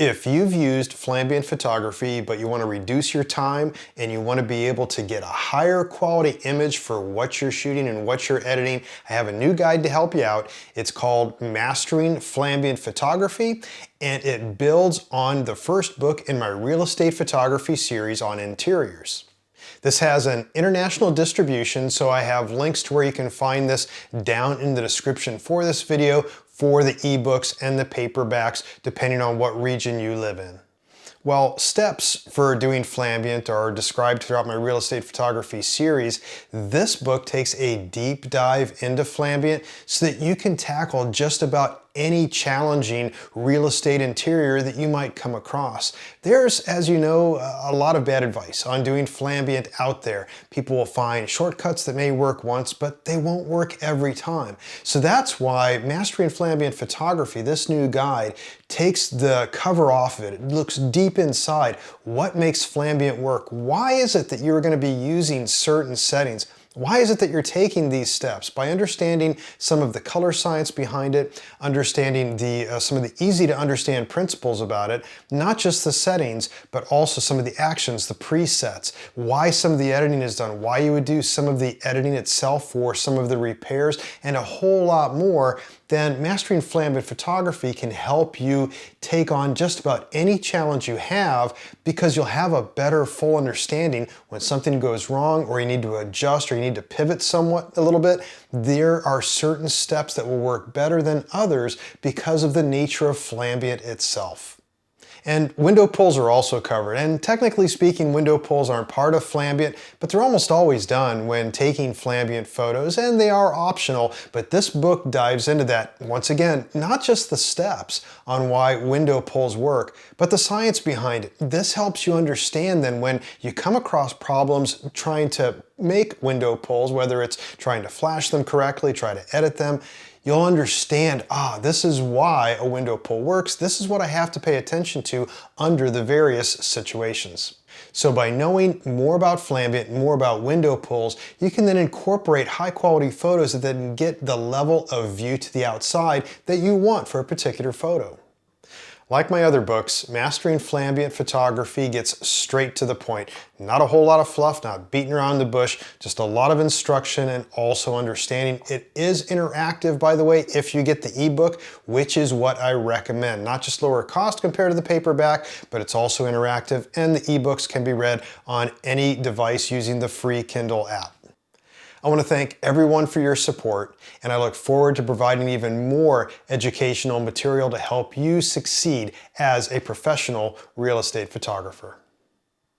If you've used Flambient Photography, but you want to reduce your time and you want to be able to get a higher quality image for what you're shooting and what you're editing, I have a new guide to help you out. It's called Mastering Flambient Photography, and it builds on the first book in my real estate photography series on interiors. This has an international distribution, so I have links to where you can find this down in the description for this video, for the ebooks and the paperbacks, depending on what region you live in. Well, steps for doing Flambient are described throughout my real estate photography series. This book takes a deep dive into Flambient so that you can tackle just about any challenging real estate interior that you might come across. There's, as you know, a lot of bad advice on doing Flambient out there. People will find shortcuts that may work once, but they won't work every time. So that's why Mastering Flambient Photography, this new guide, takes the cover off of it. It looks deep inside. What makes Flambient work? Why is it that you're going to be using certain settings? Why is it that you're taking these steps? By understanding some of the color science behind it, understanding some of the easy to understand principles about it, not just the settings, but also some of the actions, the presets, why some of the editing is done, why you would do some of the editing itself or some of the repairs, and a whole lot more, then Mastering Flambient Photography can help you take on just about any challenge you have, because you'll have a better full understanding when something goes wrong or you need to adjust or you need to pivot somewhat a little bit. There are certain steps that will work better than others because of the nature of Flambient itself. And window pulls are also covered, and technically speaking, window pulls aren't part of Flambient, but they're almost always done when taking Flambient photos, and they are optional, but this book dives into that. Once again, not just the steps on why window pulls work, but the science behind it. This helps you understand then when you come across problems trying to make window pulls, whether it's trying to flash them correctly, try to edit them, you'll understand, this is why a window pull works. This is what I have to pay attention to under the various situations. So by knowing more about Flambient, more about window pulls, you can then incorporate high quality photos that then get the level of view to the outside that you want for a particular photo. Like my other books, Mastering Flambient Photography gets straight to the point. Not a whole lot of fluff, not beating around the bush, just a lot of instruction and also understanding. It is interactive, by the way, if you get the ebook, which is what I recommend. Not just lower cost compared to the paperback, but it's also interactive, and the ebooks can be read on any device using the free Kindle app. I want to thank everyone for your support, and I look forward to providing even more educational material to help you succeed as a professional real estate photographer.